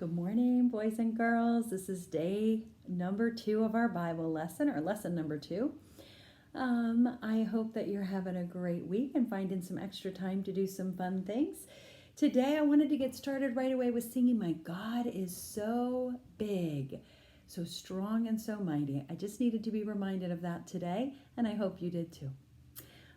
Good morning, boys and girls. This is day number 2 of our Bible lesson, or lesson number 2. I hope that you're having a great week and finding some extra time to do some fun things. Today, I wanted to get started right away with singing My God is So Big, So Strong and So Mighty. I just needed to be reminded of that today, and I hope you did too.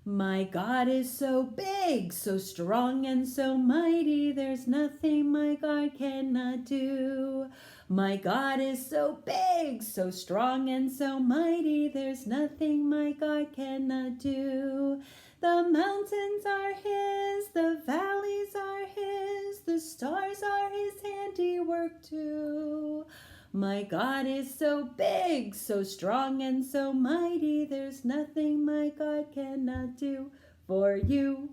My God is so big, so strong and so mighty, there's nothing my God cannot do. My God is so big, so strong and so mighty, there's nothing my God cannot do. The mountains are His, the valleys are His, the stars are His handiwork too. My God is so big, so strong and so mighty, there's nothing my God cannot do for you.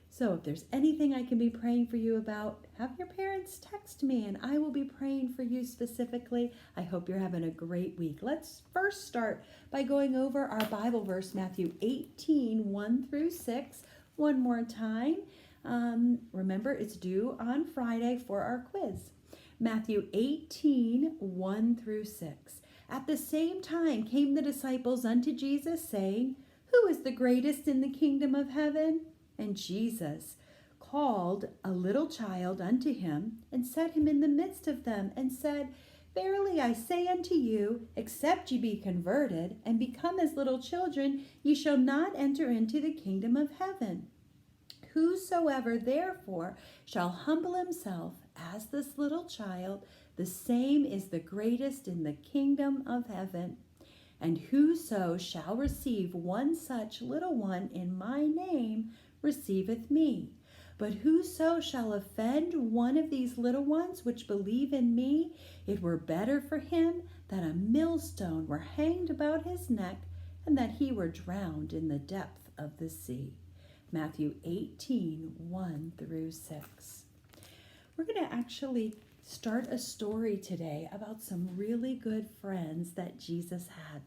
So if there's anything I can be praying for you about, have your parents text me and I will be praying for you specifically. I hope you're having a great week. Let's first start by going over our Bible verse, Matthew 18, 1 through 6, one more time. Remember, it's due on Friday for our quiz. Matthew 18, 1 through 6. At the same time came the disciples unto Jesus, saying, Who is the greatest in the kingdom of heaven? And Jesus called a little child unto him, and set him in the midst of them, and said, Verily I say unto you, except ye be converted, and become as little children, ye shall not enter into the kingdom of heaven. Whosoever therefore shall humble himself as this little child, the same is the greatest in the kingdom of heaven. And whoso shall receive one such little one in my name receiveth me. But whoso shall offend one of these little ones which believe in me, it were better for him that a millstone were hanged about his neck, and that he were drowned in the depth of the sea. Matthew 18, 1 through 6. We're going to actually start a story today about some really good friends that Jesus had.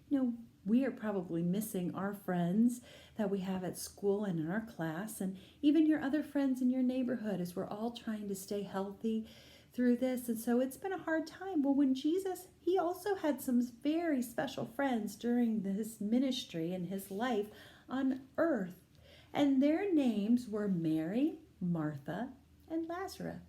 You know, we are probably missing our friends that we have at school and in our class, and even your other friends in your neighborhood, as we're all trying to stay healthy through this. And so it's been a hard time. Well, when Jesus, he also had some very special friends during his ministry and his life on earth. And their names were Mary, Martha, and Lazarus.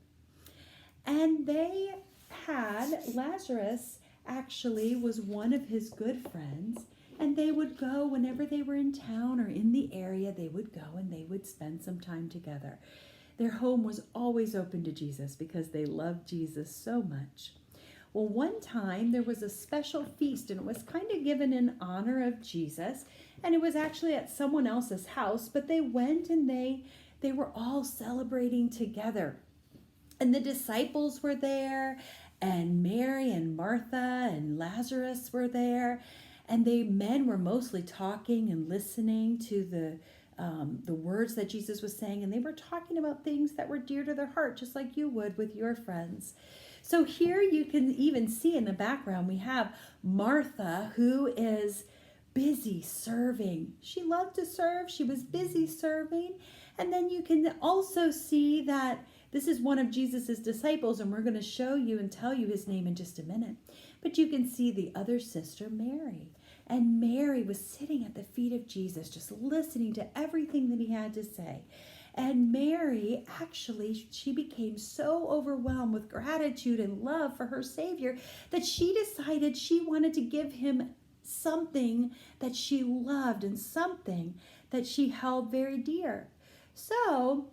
And they had, Lazarus actually was one of his good friends. And they would go whenever they were in town or in the area, they would go and they would spend some time together. Their home was always open to Jesus because they loved Jesus so much. Well, one time there was a special feast, and it was kind of given in honor of Jesus, and it was actually at someone else's house, but they went and they were all celebrating together. And the disciples were there, and Mary and Martha and Lazarus were there, and the men were mostly talking and listening to the words that Jesus was saying, and they were talking about things that were dear to their heart, just like you would with your friends. So here you can even see in the background, we have Martha, who is busy serving. She loved to serve. She was busy serving. And then you can also see that this is one of Jesus's disciples, and we're going to show you and tell you his name in just a minute. But you can see the other sister, Mary. And Mary was sitting at the feet of Jesus, just listening to everything that he had to say. And Mary, actually, she became so overwhelmed with gratitude and love for her Savior that she decided she wanted to give him something that she loved and something that she held very dear. So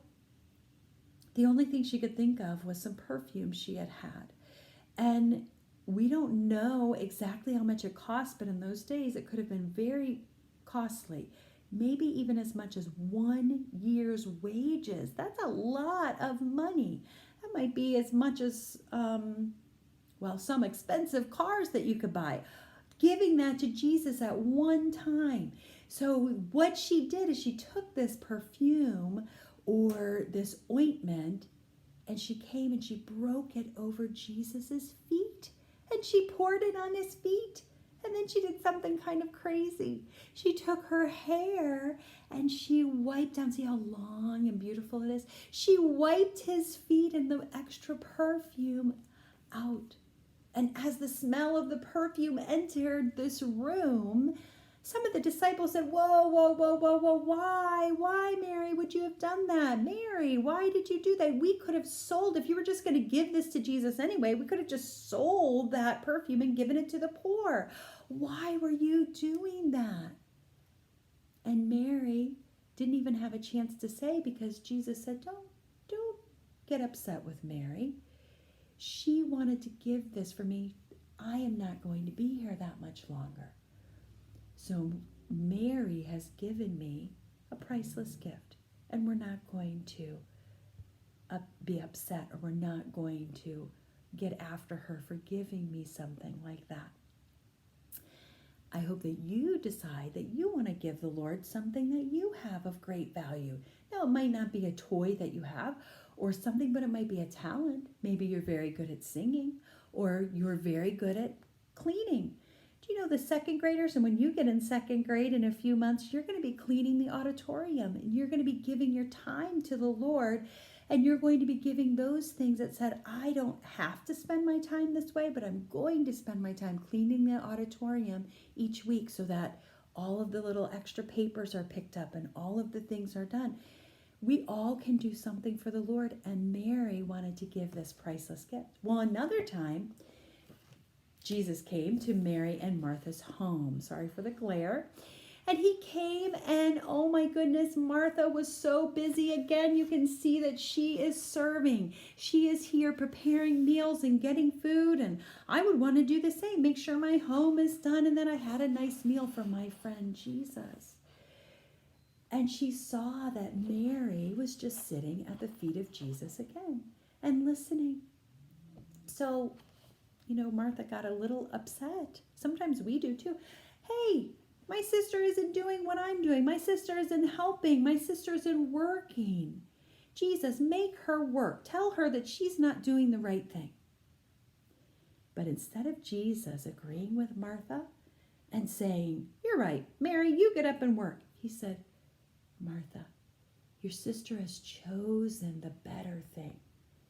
the only thing she could think of was some perfume she had had. And we don't know exactly how much it cost, but in those days it could have been very costly. Maybe even as much as 1 year's wages. That's a lot of money. That might be as much as, some expensive cars that you could buy. Giving that to Jesus at one time. So what she did is she took this perfume or this ointment, and she came and she broke it over Jesus's feet. And she poured it on his feet. And then she did something kind of crazy. She took her hair and she wiped down. See how long and beautiful it is? She wiped his feet and the extra perfume out. And as the smell of the perfume entered this room, some of the disciples said, whoa, whoa, whoa, whoa, whoa, why? Why, Mary, would you have done that? Mary, why did you do that? We could have sold, if you were just going to give this to Jesus anyway, we could have just sold that perfume and given it to the poor. Why were you doing that? And Mary didn't even have a chance to say, because Jesus said, don't get upset with Mary. She wanted to give this for me. I am not going to be here that much longer. So Mary has given me a priceless gift, and we're not going to be upset, or we're not going to get after her for giving me something like that. I hope that you decide that you want to give the Lord something that you have of great value. Now, it might not be a toy that you have or something, but it might be a talent. Maybe you're very good at singing, or you're very good at cleaning. Do you know the second graders? And when you get in second grade in a few months, you're going to be cleaning the auditorium, and you're going to be giving your time to the Lord, and you're going to be giving those things that said, I don't have to spend my time this way, but I'm going to spend my time cleaning the auditorium each week so that all of the little extra papers are picked up and all of the things are done. We all can do something for the Lord, and Mary wanted to give this priceless gift. Well, another time, Jesus came to Mary and Martha's home. Sorry for the glare. And he came, and oh my goodness, Martha was so busy. Again, you can see that she is serving. She is here preparing meals and getting food. And I would want to do the same, make sure my home is done, and then I had a nice meal for my friend Jesus. And she saw that Mary was just sitting at the feet of Jesus again and listening. So, Martha got a little upset. Sometimes we do too. Hey, my sister isn't doing what I'm doing. My sister isn't helping. My sister isn't working. Jesus, make her work. Tell her that she's not doing the right thing. But instead of Jesus agreeing with Martha and saying, you're right, Mary, you get up and work, he said, Martha, your sister has chosen the better thing.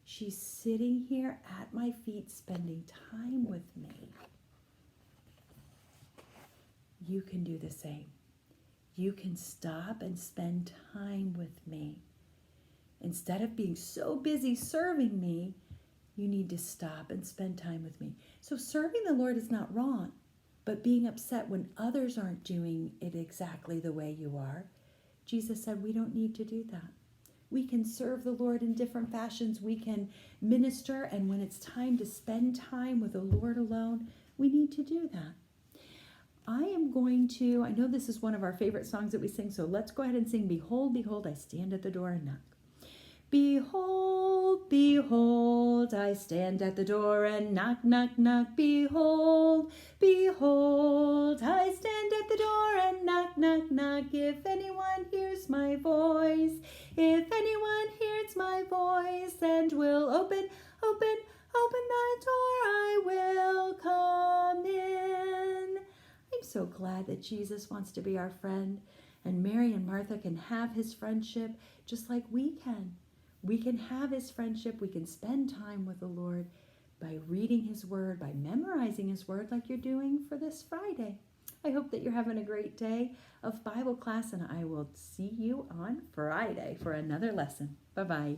She's sitting here at my feet, spending time with me. You can do the same. You can stop and spend time with me. Instead of being so busy serving me, you need to stop and spend time with me. So serving the Lord is not wrong, but being upset when others aren't doing it exactly the way you are, Jesus said we don't need to do that. We can serve the Lord in different fashions. We can minister, and when it's time to spend time with the Lord alone, we need to do that. I know this is one of our favorite songs that we sing, so let's go ahead and sing, Behold, behold, I stand at the door and knock. Behold, behold, I stand at the door and knock, knock, knock. Behold, behold, I stand at the door and knock, knock, knock. If anyone hears my voice, if anyone hears my voice and will open the door, I will come in. I'm so glad that Jesus wants to be our friend, and Mary and Martha can have his friendship just like we can. We can have his friendship. We can spend time with the Lord by reading his word, by memorizing his word like you're doing for this Friday. I hope that you're having a great day of Bible class, and I will see you on Friday for another lesson. Bye-bye.